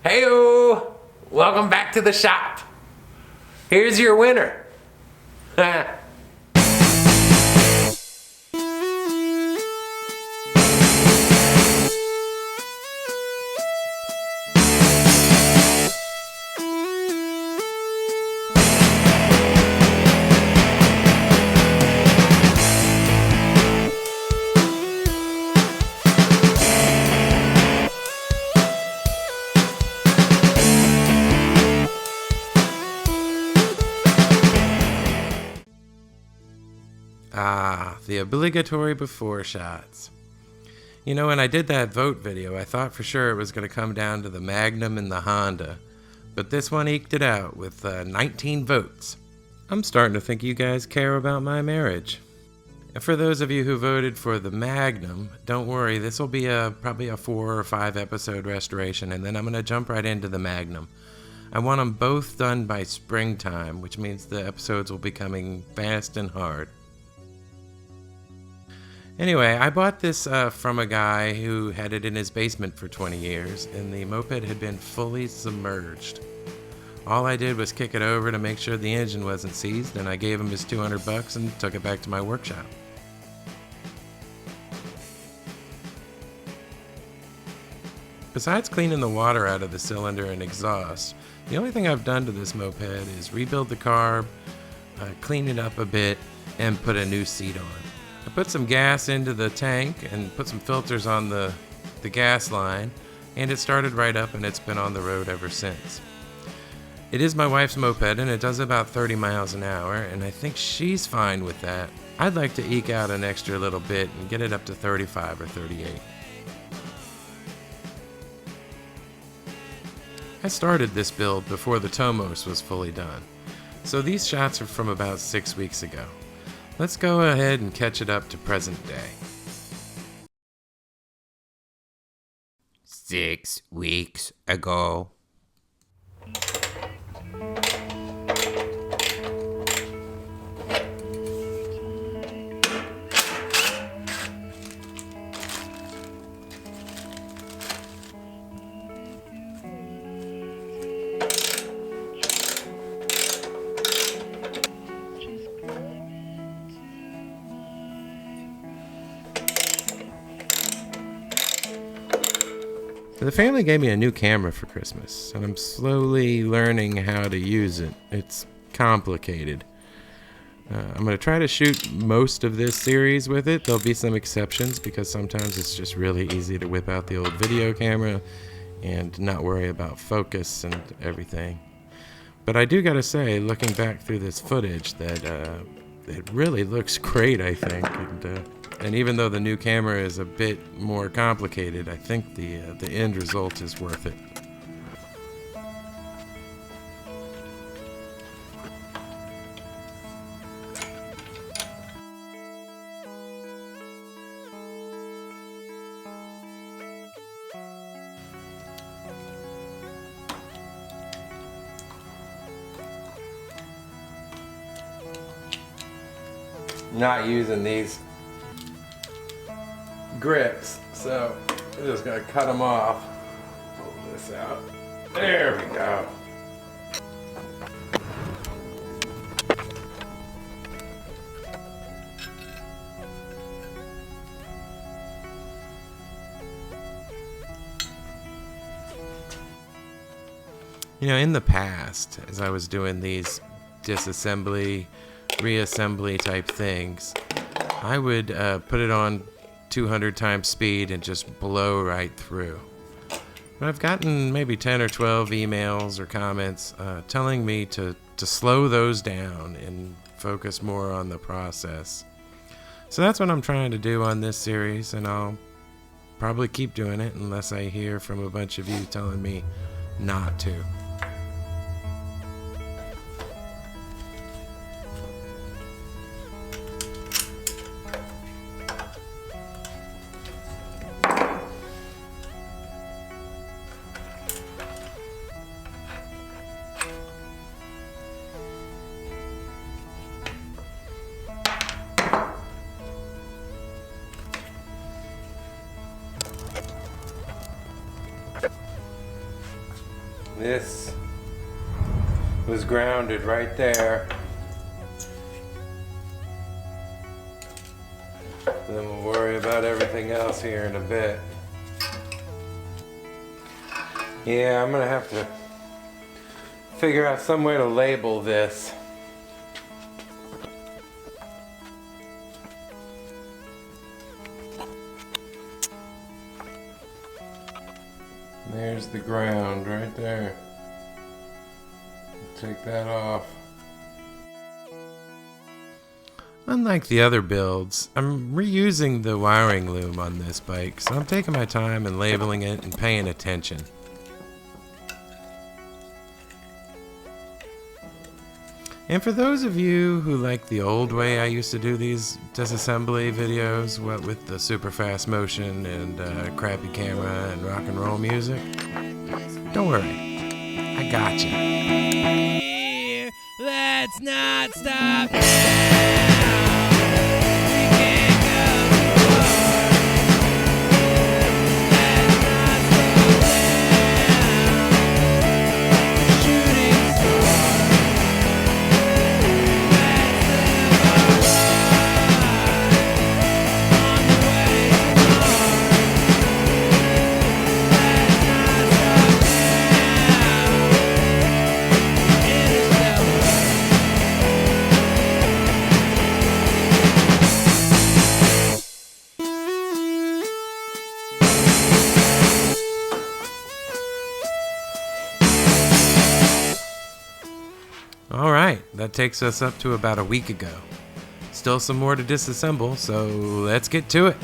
Heyo! Welcome back to the shop. Here's your winner. The obligatory before shots. You know, when I did that vote video, I thought for sure it was going to come down to the Magnum and the Honda, but this one eked it out with 19 votes. I'm starting to think you guys care about my marriage. And for those of you who voted for the Magnum, don't worry, this will be probably a 4 or 5 episode restoration, and then I'm going to jump right into the Magnum. I want them both done by springtime, which means the episodes will be coming fast and hard. Anyway, I bought this from a guy who had it in his basement for 20 years, and the moped had been fully submerged. All I did was kick it over to make sure the engine wasn't seized, and I gave him his $200 and took it back to my workshop. Besides cleaning the water out of the cylinder and exhaust, the only thing I've done to this moped is rebuild the carb, clean it up a bit, and put a new seat on. I put some gas into the tank and put some filters on the gas line, and it started right up, and it's been on the road ever since. It is my wife's moped, and it does about 30 miles an hour, and I think she's fine with that. I'd like to eke out an extra little bit and get it up to 35 or 38. I started this build before the Tomos was fully done, so these shots are from about 6 weeks ago. Let's go ahead and catch it up to present day. 6 weeks ago. The family gave me a new camera for Christmas, and I'm slowly learning how to use it. It's complicated. I'm going to try to shoot most of this series with it. There'll be some exceptions because sometimes it's just really easy to whip out the old video camera and not worry about focus and everything. But I do got to say, looking back through this footage, that it really looks great, I think. And even though the new camera is a bit more complicated, I think the end result is worth it. Not using these grips, so I'm just gonna cut them off. Pull this out. There we go. You know, in the past, as I was doing these disassembly, reassembly type things, I would put it on 200 times speed and just blow right through. But I've gotten maybe 10 or 12 emails or comments telling me to slow those down and focus more on the process. So that's what I'm trying to do on this series, and I'll probably keep doing it unless I hear from a bunch of you telling me not to. This was grounded right there. Then we'll worry about everything else here in a bit. Yeah, I'm gonna have to figure out some way to label this. There's the ground right there. Take that off. Unlike the other builds, I'm reusing the wiring loom on this bike, so I'm taking my time and labeling it and paying attention. And for those of you who like the old way I used to do these disassembly videos, what with the super fast motion and crappy camera and rock and roll music, don't worry, I got you. Let's not stop now. We can't go too far. Let's not slow down. The shooting star. Alright, that takes us up to about a week ago. Still some more to disassemble, so let's get to it.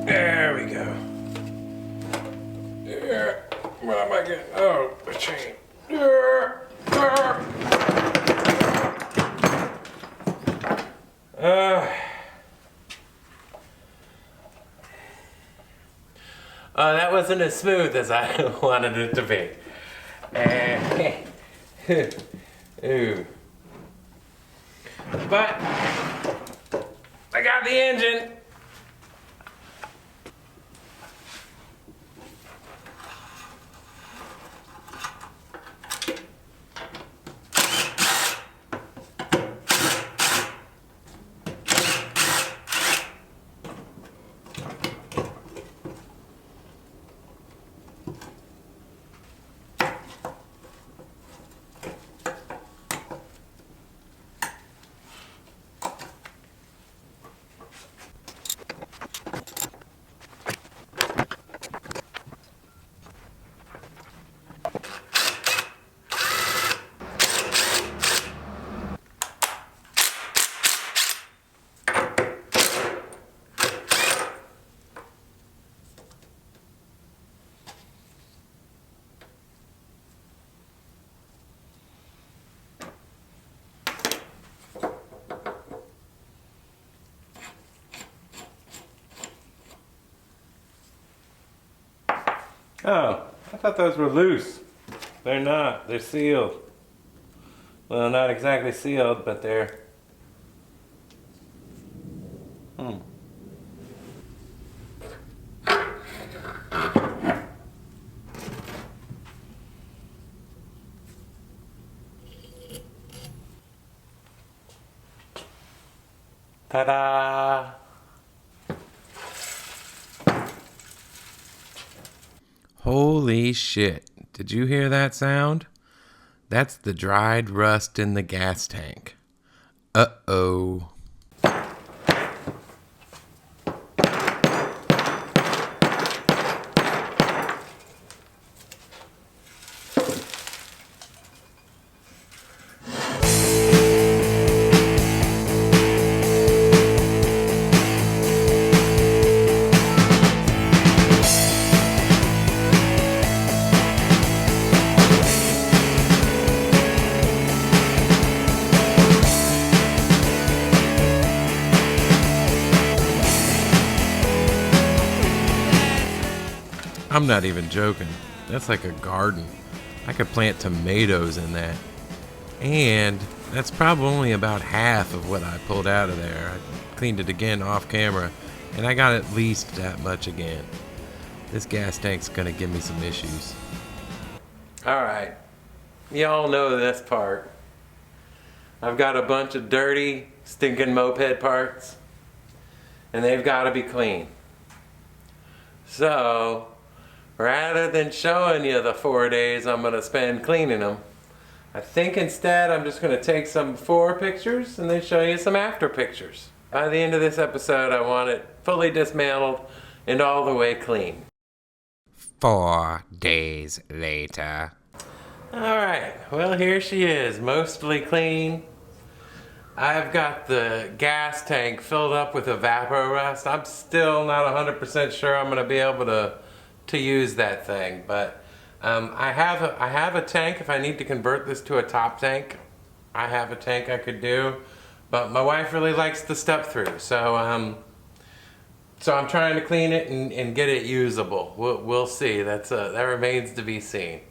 There we go. What am I getting? Oh, the chain. That wasn't as smooth as I wanted it to be. Ooh. But I got the engine. Oh, I thought those were loose. They're not. They're sealed. Well, not exactly sealed, but they're... Ta-da! Holy shit. Did you hear that sound? That's the dried rust in the gas tank. Uh-oh. I'm not even joking. That's like a garden. I could plant tomatoes in that. And that's probably only about half of what I pulled out of there. I cleaned it again off camera, and I got at least that much again. This gas tank's gonna give me some issues. Alright, y'all know this part. I've got a bunch of dirty, stinking moped parts, and they've got to be clean. So, rather than showing you the 4 days I'm going to spend cleaning them, I think instead I'm just going to take some before pictures and then show you some after pictures. By the end of this episode, I want it fully dismantled and all the way clean. 4 days later. Alright, well here she is, mostly clean. I've got the gas tank filled up with evaporust. I'm still not 100% sure I'm going to be able to use that thing, but I have a tank if I need to convert this to a top tank. I have a tank I could do, but my wife really likes the step through, so I'm trying to clean it and get it usable. We'll see. That remains to be seen.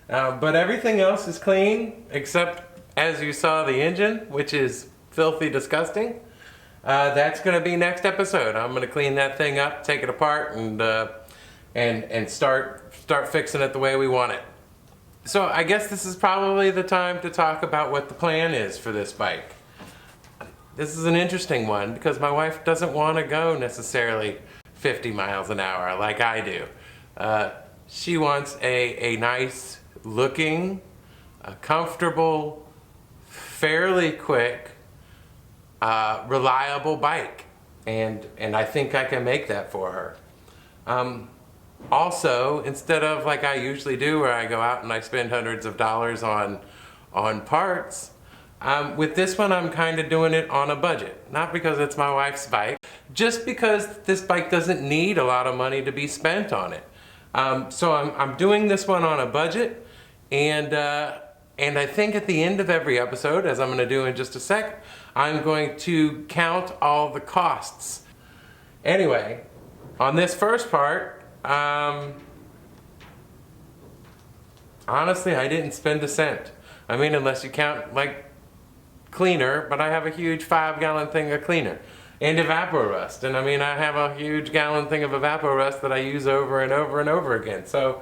But everything else is clean except, as you saw, the engine, which is filthy disgusting. That's going to be next episode. I'm going to clean that thing up, take it apart, and start fixing it the way we want it. So I guess this is probably the time to talk about what the plan is for this bike. This is an interesting one because my wife doesn't want to go necessarily 50 miles an hour like I do. She wants a nice looking, comfortable, fairly quick, reliable bike, and I think I can make that for her. Also, instead of like I usually do where I go out and I spend hundreds of dollars on parts, with this one I'm kind of doing it on a budget. Not because it's my wife's bike, just because this bike doesn't need a lot of money to be spent on it. So I'm doing this one on a budget, and I think at the end of every episode, as I'm going to do in just a sec, I'm going to count all the costs. Anyway, on this first part, honestly, I didn't spend a cent. I mean, unless you count like cleaner, but I have a huge 5-gallon thing of cleaner and evaporust. And I mean, I have a huge gallon thing of evaporust that I use over and over and over again. So,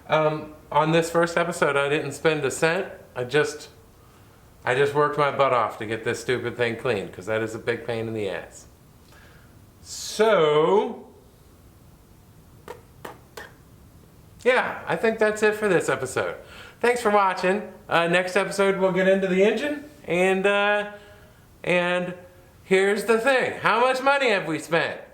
on this first episode, I didn't spend a cent. I just worked my butt off to get this stupid thing cleaned, because that is a big pain in the ass. So, yeah, I think that's it for this episode. Thanks for watching. Next episode, we'll get into the engine, and here's the thing. How much money have we spent?